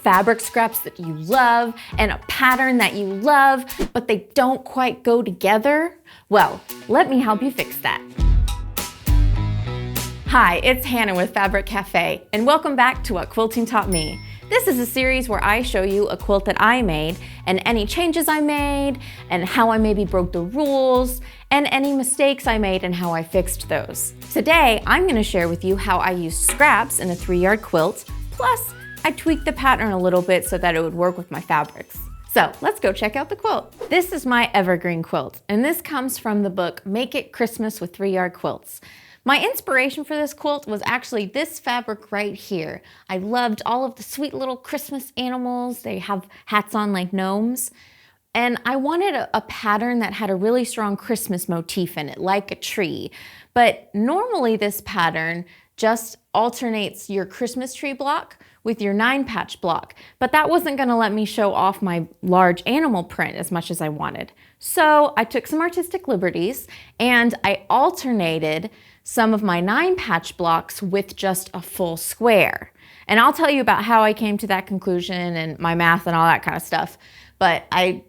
fabric scraps that you love and a pattern that you love, but they don't quite go together? Well, let me help you fix that. Hi, it's Hannah with Fabric Café, and welcome back to What Quilting Taught Me. This is a series where I show you a quilt that I made and any changes I made and how I maybe broke the rules and any mistakes I made and how I fixed those. Today, I'm going to share with you how I used scraps in a 3-yard quilt, plus I tweaked the pattern a little bit so that it would work with my fabrics. So let's go check out the quilt. This is my Evergreen quilt, and this comes from the book Make It Christmas with 3-Yard Quilts. My inspiration for this quilt was actually this fabric right here. I loved all of the sweet little Christmas animals. They have hats on like gnomes. And I wanted a pattern that had a really strong Christmas motif in it, like a tree. But normally this pattern just alternates your Christmas tree block with your 9-patch block. But that wasn't gonna let me show off my large animal print as much as I wanted. So I took some artistic liberties and I alternated some of my 9-patch blocks with just a full square. And I'll tell you about how I came to that conclusion and my math and all that kind of stuff. But I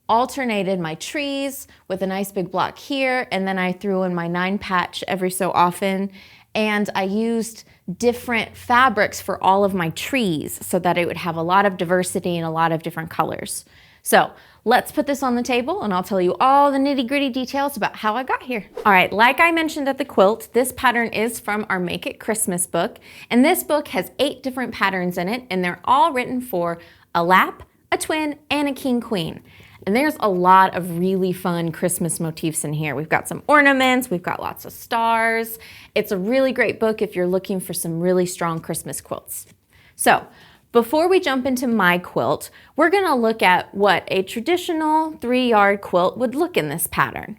alternated my trees with a nice big block here, and then I threw in my 9-patch every so often. And I used different fabrics for all of my trees so that it would have a lot of diversity and a lot of different colors. So let's put this on the table and I'll tell you all the nitty-gritty details about how I got here. All right, like I mentioned at the quilt, this pattern is from our Make It Christmas book. And this book has 8 different patterns in it, and they're all written for a lap, a twin, and a king queen. And there's a lot of really fun Christmas motifs in here. We've got some ornaments, we've got lots of stars. It's a really great book if you're looking for some really strong Christmas quilts. So before we jump into my quilt, we're gonna look at what a traditional 3-yard quilt would look in this pattern.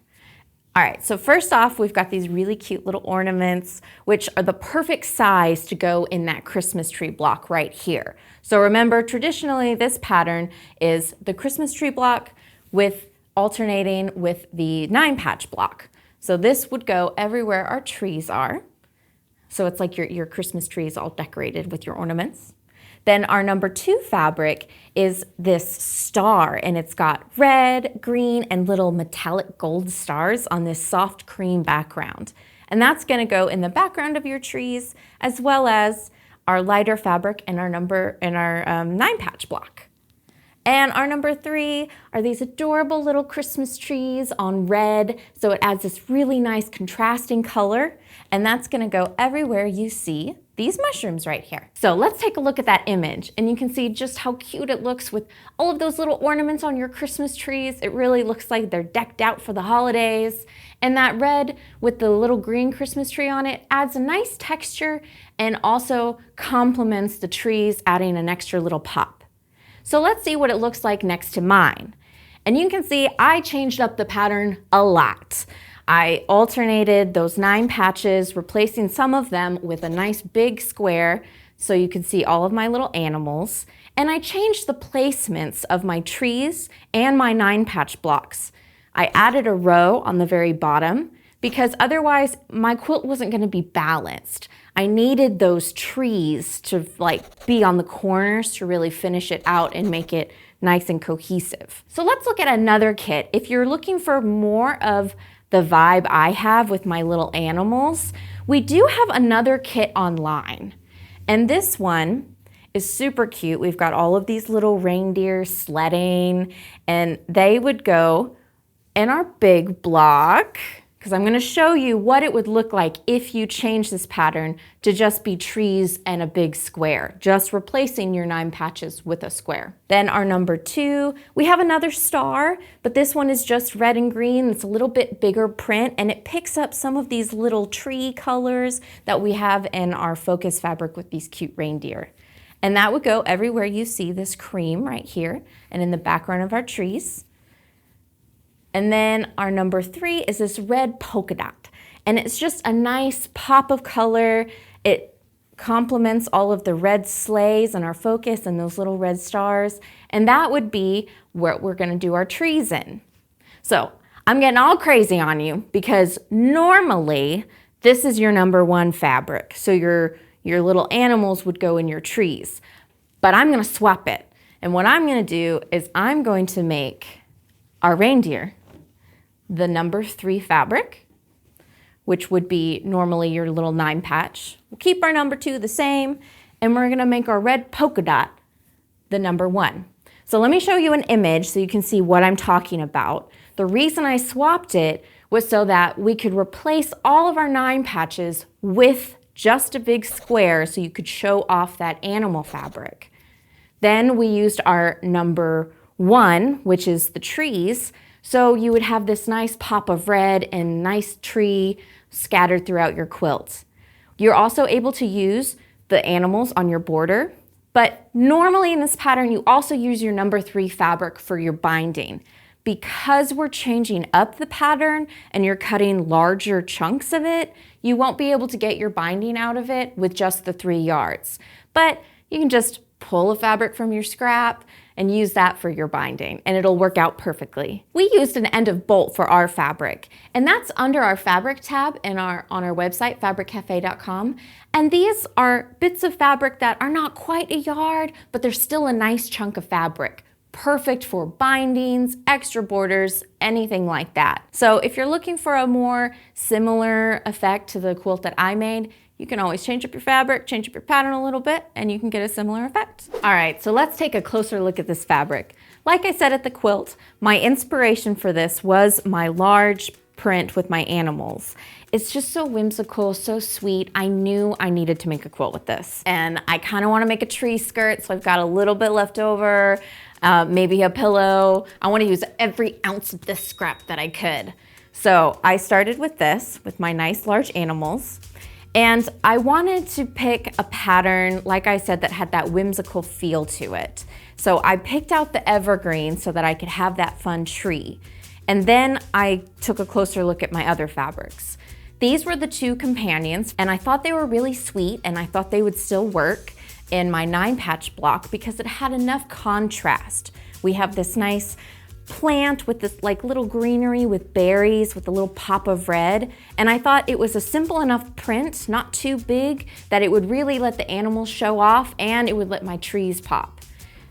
All right, so first off, we've got these really cute little ornaments, which are the perfect size to go in that Christmas tree block right here. So remember, traditionally, this pattern is the Christmas tree block with alternating with the 9-patch block. So this would go everywhere our trees are. So it's like your Christmas tree is all decorated with your ornaments. Then our number 2 fabric is this star, and it's got red, green, and little metallic gold stars on this soft cream background. And that's gonna go in the background of your trees, as well as our lighter fabric and our 9-patch block. And our number 3 are these adorable little Christmas trees on red, so it adds this really nice contrasting color, and that's gonna go everywhere you see these mushrooms right here. So let's take a look at that image, and you can see just how cute it looks with all of those little ornaments on your Christmas trees. It really looks like they're decked out for the holidays. And that red with the little green Christmas tree on it adds a nice texture and also complements the trees, adding an extra little pop. So let's see what it looks like next to mine. And you can see I changed up the pattern a lot. I alternated those 9 patches, replacing some of them with a nice big square so you can see all of my little animals. And I changed the placements of my trees and my 9-patch blocks. I added a row on the very bottom because otherwise my quilt wasn't going to be balanced. I needed those trees to be on the corners to really finish it out and make it nice and cohesive. So let's look at another kit. If you're looking for more of the vibe I have with my little animals, we do have another kit online. And this one is super cute. We've got all of these little reindeer sledding, and they would go in our big block, because I'm gonna show you what it would look like if you change this pattern to just be trees and a big square, just replacing your 9 patches with a square. Then our number 2, we have another star, but this one is just red and green. It's a little bit bigger print, and it picks up some of these little tree colors that we have in our focus fabric with these cute reindeer. And that would go everywhere you see this cream right here and in the background of our trees. And then our number 3 is this red polka dot. And it's just a nice pop of color. It complements all of the red sleighs and our focus and those little red stars. And that would be what we're gonna do our trees in. So I'm getting all crazy on you because normally this is your number 1 fabric. So your little animals would go in your trees. but I'm gonna swap it. And what I'm gonna do is I'm going to make our reindeer the number 3 fabric, which would be normally your little 9 patch. We'll keep our number 2 the same, and we're gonna make our red polka dot the number 1. So let me show you an image so you can see what I'm talking about. The reason I swapped it was so that we could replace all of our 9 patches with just a big square so you could show off that animal fabric. Then we used our number 1, which is the trees, so you would have this nice pop of red and nice tree scattered throughout your quilt. You're also able to use the animals on your border, but normally in this pattern you also use your number 3 fabric for your binding. Because we're changing up the pattern and you're cutting larger chunks of it, you won't be able to get your binding out of it with just the 3 yards. But you can just pull a fabric from your scrap and use that for your binding, and it'll work out perfectly. We used an end of bolt for our fabric, and that's under our fabric tab on our website, fabriccafe.com. And these are bits of fabric that are not quite a yard, but they're still a nice chunk of fabric. Perfect for bindings, extra borders, anything like that. So if you're looking for a more similar effect to the quilt that I made, you can always change up your fabric, change up your pattern a little bit, and you can get a similar effect. All right, so let's take a closer look at this fabric. Like I said at the quilt, my inspiration for this was my large print with my animals. It's just so whimsical, so sweet. I knew I needed to make a quilt with this. And I kind of want to make a tree skirt, so I've got a little bit left over, maybe a pillow. I want to use every ounce of this scrap that I could. So I started with this, with my nice large animals. And I wanted to pick a pattern, like I said, that had that whimsical feel to it. So I picked out the evergreen so that I could have that fun tree. And then I took a closer look at my other fabrics. These were the 2 companions, and I thought they were really sweet, and I thought they would still work in my 9 patch block because it had enough contrast. We have this nice plant with this like little greenery with berries with a little pop of red, and I thought it was a simple enough print, not too big, that it would really let the animals show off and it would let my trees pop.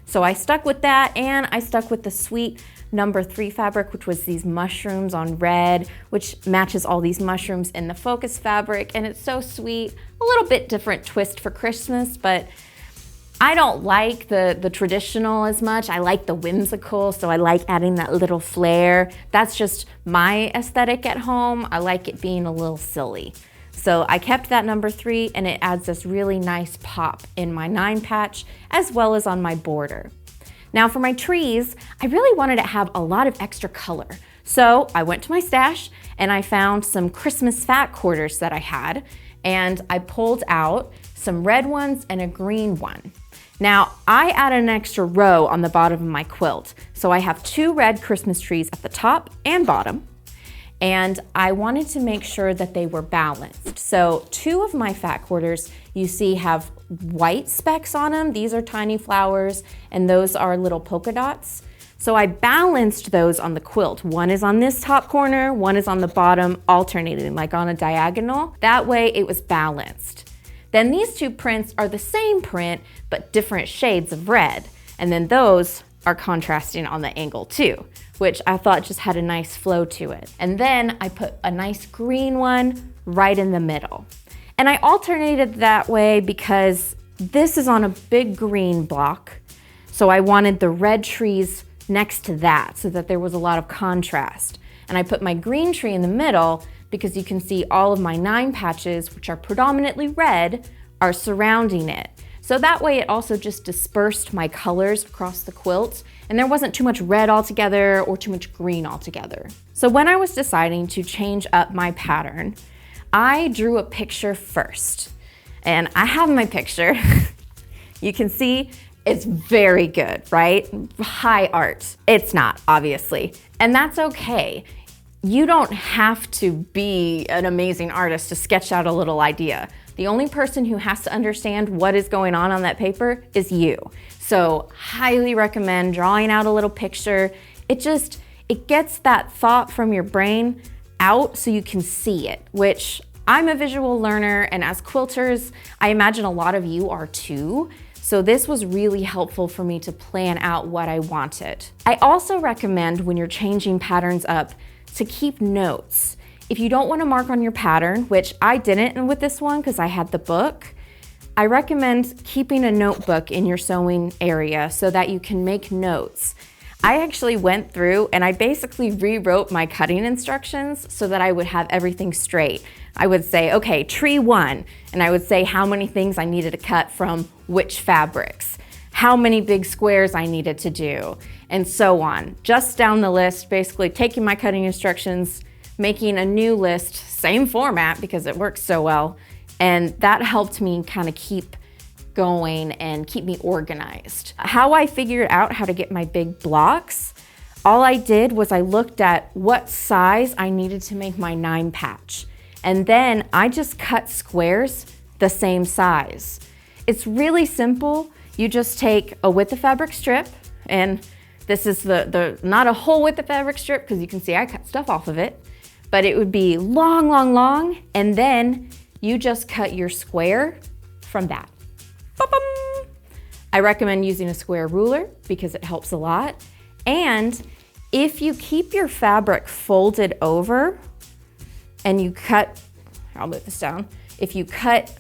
So I stuck with that, and I stuck with the sweet number 3 fabric, which was these mushrooms on red, which matches all these mushrooms in the focus fabric, and it's so sweet. A little bit different twist for Christmas, but I don't like the traditional as much. I like the whimsical, so I like adding that little flair. That's just my aesthetic at home. I like it being a little silly. So I kept that number 3, and it adds this really nice pop in my 9 patch as well as on my border. Now for my trees, I really wanted to have a lot of extra color. So I went to my stash and I found some Christmas fat quarters that I had, and I pulled out some red ones and a green one. Now I added an extra row on the bottom of my quilt. So I have 2 red Christmas trees at the top and bottom, and I wanted to make sure that they were balanced. So 2 of my fat quarters you see have white specks on them. These are tiny flowers, and those are little polka dots. So I balanced those on the quilt. One is on this top corner, one is on the bottom, alternating like on a diagonal. That way it was balanced. Then these 2 prints are the same print, but different shades of red. And then those are contrasting on the angle too, which I thought just had a nice flow to it. And then I put a nice green one right in the middle. And I alternated that way because this is on a big green block. So I wanted the red trees next to that so that there was a lot of contrast. And I put my green tree in the middle because you can see all of my 9 patches, which are predominantly red, are surrounding it. So that way it also just dispersed my colors across the quilt, and there wasn't too much red altogether or too much green altogether. So when I was deciding to change up my pattern, I drew a picture first. And I have my picture. You can see it's very good, right? High art. It's not, obviously. And that's okay. You don't have to be an amazing artist to sketch out a little idea. The only person who has to understand what is going on that paper is you. So highly recommend drawing out a little picture. It gets that thought from your brain out so you can see it, which I'm a visual learner, and as quilters, I imagine a lot of you are too. So this was really helpful for me to plan out what I wanted. I also recommend when you're changing patterns up to keep notes. If you don't want to mark on your pattern, which I didn't with this one because I had the book, I recommend keeping a notebook in your sewing area so that you can make notes. I actually went through and I basically rewrote my cutting instructions so that I would have everything straight. I would say, okay, tree 1, and I would say how many things I needed to cut from which fabrics, how many big squares I needed to do, and so on. Just down the list, basically taking my cutting instructions, making a new list, same format because it works so well, and that helped me kind of keep going and keep me organized. How I figured out how to get my big blocks, all I did was I looked at what size I needed to make my 9 patch. And then I just cut squares the same size. It's really simple. You just take a width of fabric strip, and this is not a whole width of fabric strip because you can see I cut stuff off of it, but it would be long, long, long, and then you just cut your square from that. Ba-bum. I recommend using a square ruler because it helps a lot. And if you keep your fabric folded over and you cut, I'll move this down. If you cut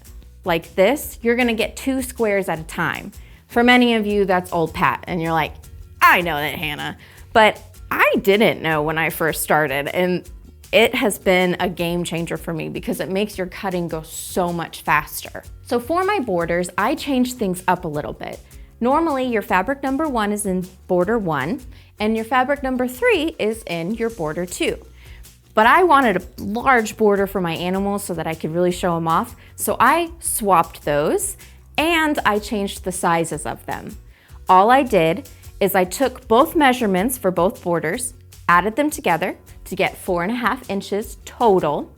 like this, you're gonna get 2 squares at a time. For many of you, that's old Pat, and you're like, I know that, Hannah. But I didn't know when I first started, and it has been a game changer for me because it makes your cutting go so much faster. So for my borders, I changed things up a little bit. Normally, your fabric number 1 is in border 1, and your fabric number 3 is in your border 2. But I wanted a large border for my animals so that I could really show them off. So I swapped those and I changed the sizes of them. All I did is I took both measurements for both borders, added them together to get 4.5 inches total.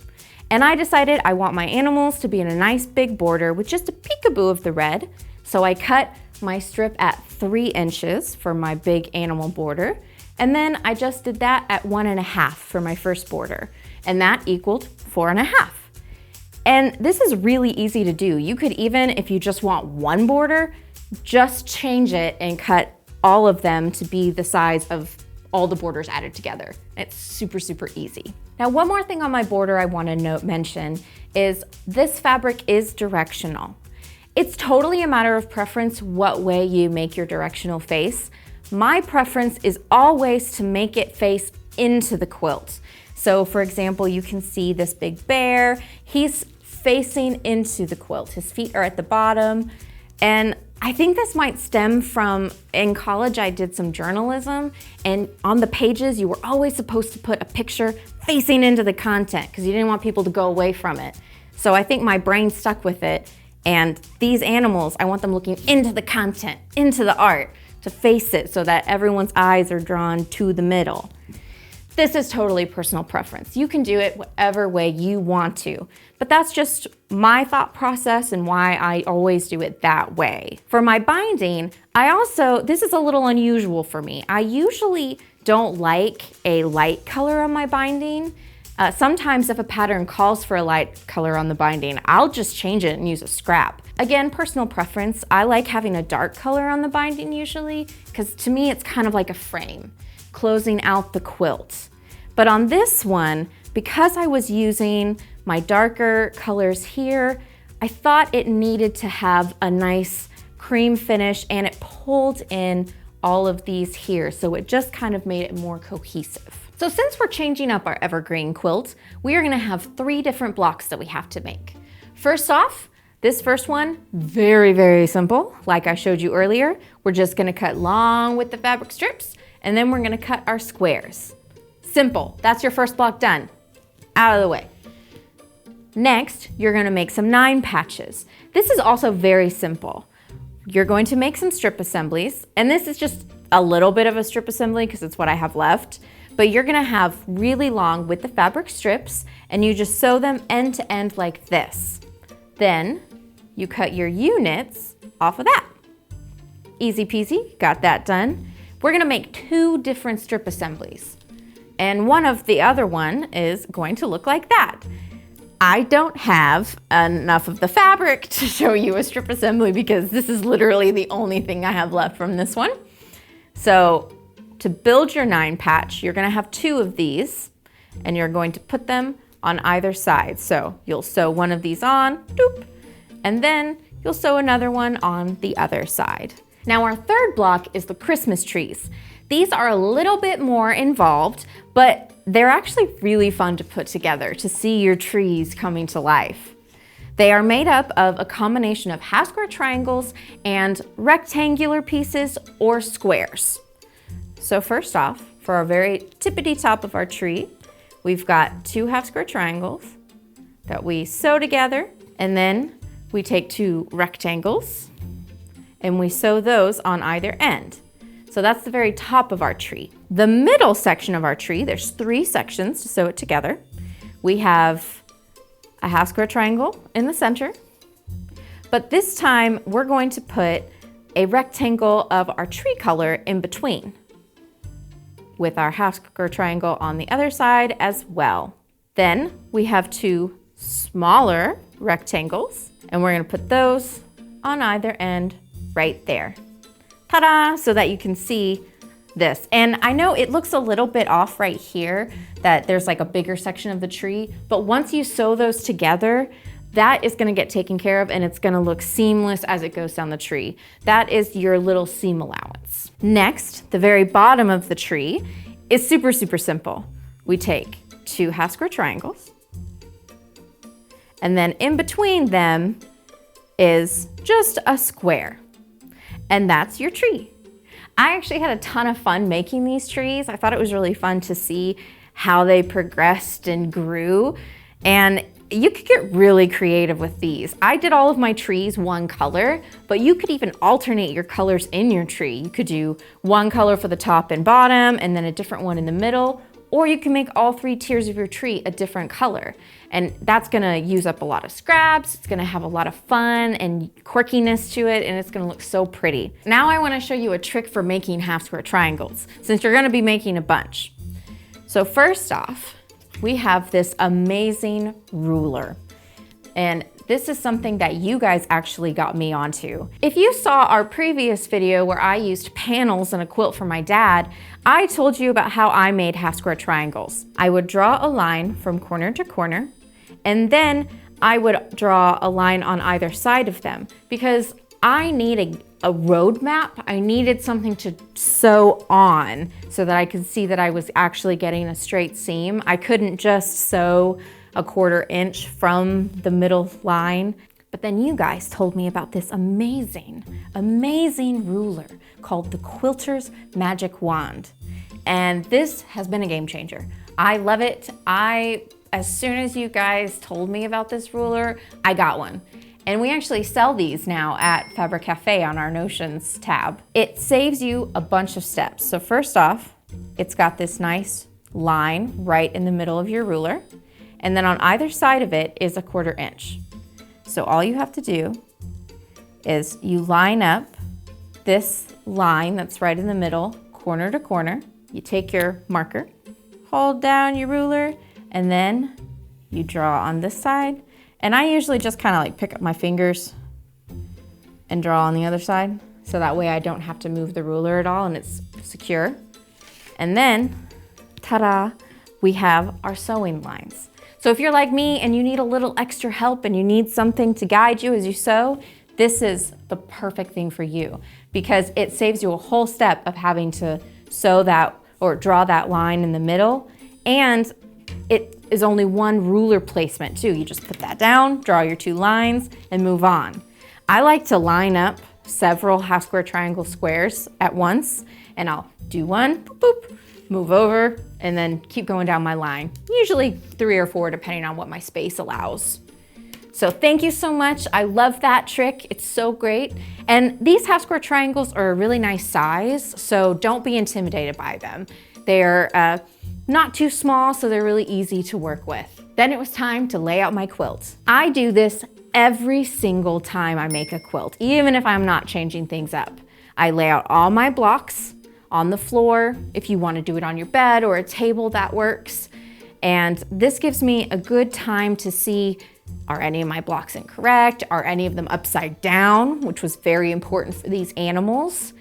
And I decided I want my animals to be in a nice big border with just a peekaboo of the red. So I cut my strip at 3 inches for my big animal border. And then I just did that at 1.5 for my first border. And that equaled 4.5. And this is really easy to do. You could even, if you just want one border, just change it and cut all of them to be the size of all the borders added together. It's super, super easy. Now, one more thing on my border I want to mention is this fabric is directional. It's totally a matter of preference what way you make your directional face. My preference is always to make it face into the quilt. So for example, you can see this big bear, he's facing into the quilt. His feet are at the bottom. And I think this might stem from, in college I did some journalism, and on the pages you were always supposed to put a picture facing into the content because you didn't want people to go away from it. So I think my brain stuck with it, and these animals, I want them looking into the content, into the art, to face it so that everyone's eyes are drawn to the middle. This is totally personal preference. You can do it whatever way you want to, but that's just my thought process and why I always do it that way. For my binding, this is a little unusual for me. I usually don't like a light color on my binding. Sometimes if a pattern calls for a light color on the binding, I'll just change it and use a scrap. Again, personal preference. I like having a dark color on the binding usually, because to me it's kind of like a frame, closing out the quilt. But on this one, because I was using my darker colors here, I thought it needed to have a nice cream finish, and it pulled in all of these here, so it just kind of made it more cohesive. So since we're changing up our Evergreen quilt, we are gonna have 3 different blocks that we have to make. First off, this first one, very, very simple. Like I showed you earlier, we're just gonna cut long with the fabric strips, and then we're gonna cut our squares. Simple, that's your first block done. Out of the way. Next, you're gonna make some 9 patches. This is also very simple. You're going to make some strip assemblies, and this is just a little bit of a strip assembly because it's what I have left, but you're gonna have really long with the fabric strips, and you just sew them end to end like this. Then you cut your units off of that. Easy peasy, got that done. We're gonna make 2 different strip assemblies. And the other one is going to look like that. I don't have enough of the fabric to show you a strip assembly because this is literally the only thing I have left from this one. So to build your 9 patch, you're gonna have 2 of these and you're going to put them on either side. So you'll sew one of these on, doop, and then you'll sew another one on the other side. Now our third block is the Christmas trees. These are a little bit more involved, but they're actually really fun to put together to see your trees coming to life. They are made up of a combination of half square triangles and rectangular pieces or squares. So first off, for our very tippity top of our tree, we've got 2 half square triangles that we sew together, and then we take 2 rectangles and we sew those on either end. So that's the very top of our tree. The middle section of our tree, there's 3 sections to sew it together. We have a half square triangle in the center, but this time we're going to put a rectangle of our tree color in between with our half square triangle on the other side as well. Then we have 2 smaller rectangles and we're gonna put those on either end right there. Ta-da! So that you can see this. And I know it looks a little bit off right here that there's like a bigger section of the tree, but once you sew those together, that is gonna get taken care of and it's gonna look seamless as it goes down the tree. That is your little seam allowance. Next, the very bottom of the tree is super, super simple. We take 2 half square triangles, and then in between them is just a square. And that's your tree. I actually had a ton of fun making these trees. I thought it was really fun to see how they progressed and grew. And you could get really creative with these. I did all of my trees one color, but you could even alternate your colors in your tree. You could do one color for the top and bottom and then a different one in the middle, or you can make all 3 tiers of your tree a different color. And that's gonna use up a lot of scraps, it's gonna have a lot of fun and quirkiness to it, and it's gonna look so pretty. Now I wanna show you a trick for making half square triangles, since you're gonna be making a bunch. So first off, we have this amazing ruler. And this is something that you guys actually got me onto. If you saw our previous video where I used panels in a quilt for my dad, I told you about how I made half square triangles. I would draw a line from corner to corner, and then I would draw a line on either side of them because I need a road map. I needed something to sew on so that I could see that I was actually getting a straight seam. I couldn't just sew a 1/4 inch from the middle line. But then you guys told me about this amazing, amazing ruler called the Quilter's Magic Wand. And this has been a game changer. I love it. As soon as you guys told me about this ruler, I got one. And we actually sell these now at Fabric Café on our Notions tab. It saves you a bunch of steps. So first off, it's got this nice line right in the middle of your ruler. And then on either side of it is a 1/4 inch. So all you have to do is you line up this line that's right in the middle, corner to corner. You take your marker, hold down your ruler, and then you draw on this side. And I usually just kind of like pick up my fingers and draw on the other side. So that way I don't have to move the ruler at all and it's secure. And then, ta-da, we have our sewing lines. So if you're like me and you need a little extra help and you need something to guide you as you sew, this is the perfect thing for you because it saves you a whole step of having to sew that or draw that line in the middle. And it is only one ruler placement too. You just put that down, draw your 2 lines, and move on. I like to line up several half square triangle squares at once, and I'll do one, boop, boop, move over, and then keep going down my line. Usually 3 or 4, depending on what my space allows. So thank you so much. I love that trick. It's so great. And these half square triangles are a really nice size, so don't be intimidated by them. They're not too small, so they're really easy to work with. Then it was time to lay out my quilt. I do this every single time I make a quilt, even if I'm not changing things up. I lay out all my blocks on the floor. If you want to do it on your bed or a table, that works. And this gives me a good time to see, are any of my blocks incorrect? Are any of them upside down, which was very important for these animals?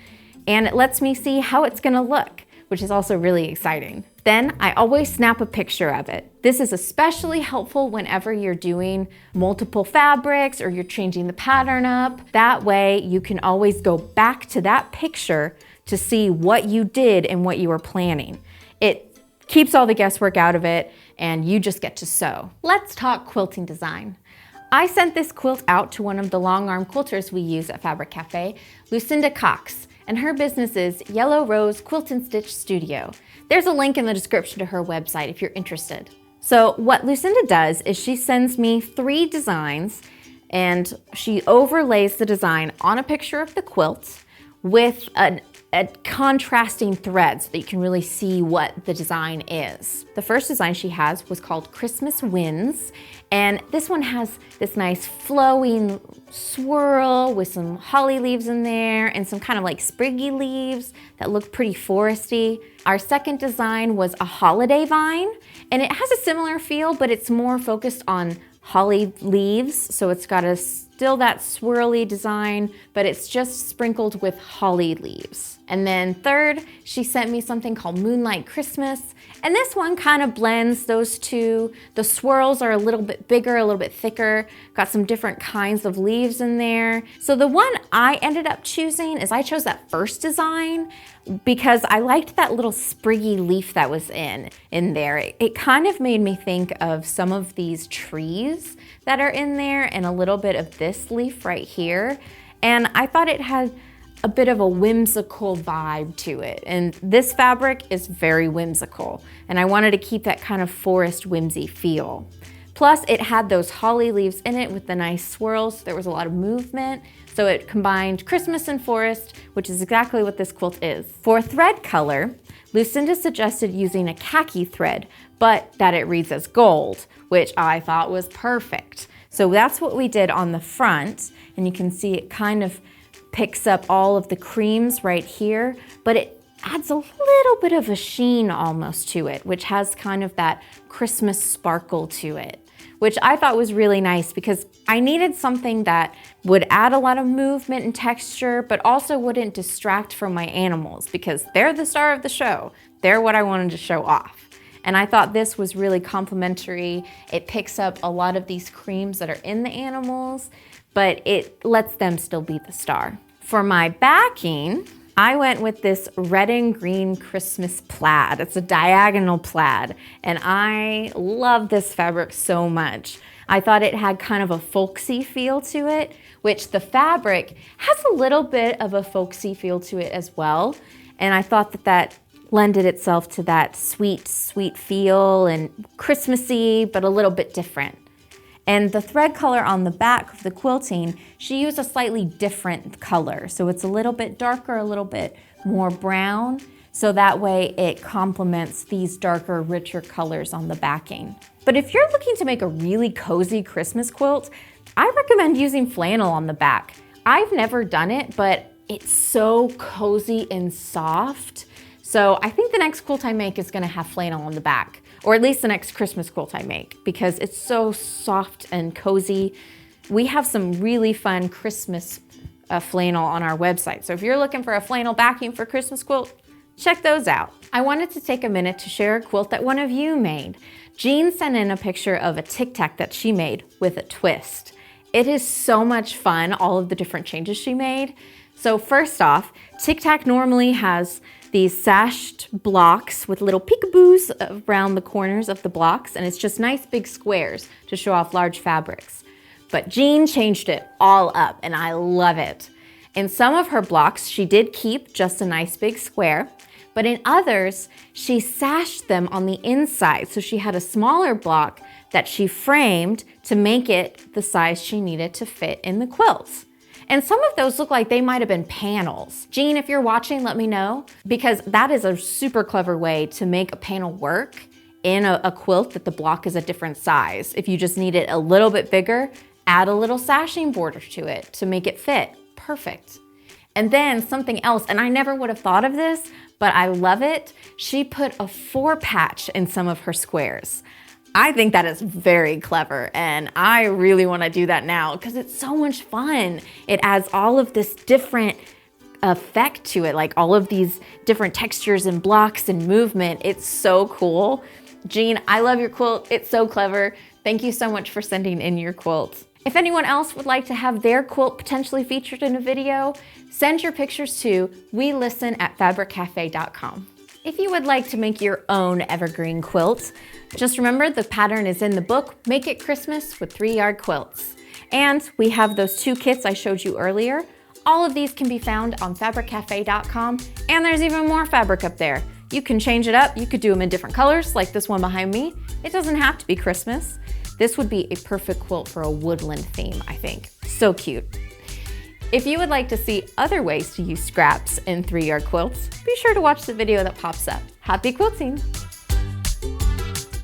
And it lets me see how it's gonna look, which is also really exciting. Then I always snap a picture of it. This is especially helpful whenever you're doing multiple fabrics or you're changing the pattern up. That way you can always go back to that picture to see what you did and what you were planning. It keeps all the guesswork out of it and you just get to sew. Let's talk quilting design. I sent this quilt out to one of the long arm quilters we use at Fabric Cafe, Lucinda Cox, and her business is Yellow Rose Quilt and Stitch Studio. There's a link in the description to her website if you're interested. So what Lucinda does is she sends me 3 designs and she overlays the design on a picture of the quilt with a contrasting thread so that you can really see what the design is. The first design she has was called Christmas Winds, and this one has this nice flowing swirl with some holly leaves in there and some kind of like spriggy leaves that look pretty foresty. Our second design was a holiday vine, and it has a similar feel, but it's more focused on holly leaves, so it's got still that swirly design, but it's just sprinkled with holly leaves. And then third, she sent me something called Moonlight Christmas, and this one kind of blends those two. The swirls are a little bit bigger, a little bit thicker, got some different kinds of leaves in there. So the one I ended up choosing is I chose that first design because I liked that little spriggy leaf that was in there. It kind of made me think of some of these trees that are in there and a little bit of this leaf right here. And I thought it had a bit of a whimsical vibe to it. And this fabric is very whimsical. And I wanted to keep that kind of forest whimsy feel. Plus it had those holly leaves in it with the nice swirls. There was a lot of movement. So it combined Christmas and forest, which is exactly what this quilt is. For thread color, Lucinda suggested using a khaki thread, but that it reads as gold, which I thought was perfect. So that's what we did on the front. And you can see it kind of picks up all of the creams right here, but it adds a little bit of a sheen almost to it, which has kind of that Christmas sparkle to it, which I thought was really nice because I needed something that would add a lot of movement and texture, but also wouldn't distract from my animals because they're the star of the show. They're what I wanted to show off. And I thought this was really complimentary. It picks up a lot of these creams that are in the animals, but it lets them still be the star. For my backing, I went with this red and green Christmas plaid. It's a diagonal plaid, and I love this fabric so much. I thought it had kind of a folksy feel to it, which the fabric has a little bit of a folksy feel to it as well. And I thought that lended itself to that sweet, sweet feel and Christmassy, but a little bit different. And the thread color on the back of the quilting, she used a slightly different color. So it's a little bit darker, a little bit more brown. So that way it complements these darker, richer colors on the backing. But if you're looking to make a really cozy Christmas quilt, I recommend using flannel on the back. I've never done it, but it's so cozy and soft. So I think the next quilt I make is gonna have flannel on the back, or at least the next Christmas quilt I make, because it's so soft and cozy. We have some really fun Christmas flannel on our website. So if you're looking for a flannel backing for Christmas quilt, check those out. I wanted to take a minute to share a quilt that one of you made. Jean sent in a picture of a tic tac that she made with a twist. It is so much fun, all of the different changes she made. So first off, tic tac normally has these sashed blocks with little peekaboos around the corners of the blocks, and it's just nice big squares to show off large fabrics. But Jean changed it all up, and I love it. In some of her blocks, she did keep just a nice big square, but in others, she sashed them on the inside, so she had a smaller block that she framed to make it the size she needed to fit in the quilt. And some of those look like they might have been panels. Jean, if you're watching, let me know, because that is a super clever way to make a panel work in a quilt that the block is a different size. If you just need it a little bit bigger, add a little sashing border to it to make it fit. Perfect. And then something else, and I never would have thought of this, but I love it. She put a 4 patch in some of her squares. I think that is very clever, and I really want to do that now because it's so much fun. It adds all of this different effect to it, like all of these different textures and blocks and movement. It's so cool. Jean, I love your quilt. It's so clever. Thank you so much for sending in your quilt. If anyone else would like to have their quilt potentially featured in a video, send your pictures to welisten@fabriccafe.com. If you would like to make your own evergreen quilt, just remember the pattern is in the book, Make It Christmas with 3-Yard Quilts. And we have those 2 kits I showed you earlier. All of these can be found on fabriccafe.com, and there's even more fabric up there. You can change it up. You could do them in different colors, like this one behind me. It doesn't have to be Christmas. This would be a perfect quilt for a woodland theme, I think. So cute. If you would like to see other ways to use scraps in 3-yard quilts, be sure to watch the video that pops up. Happy quilting!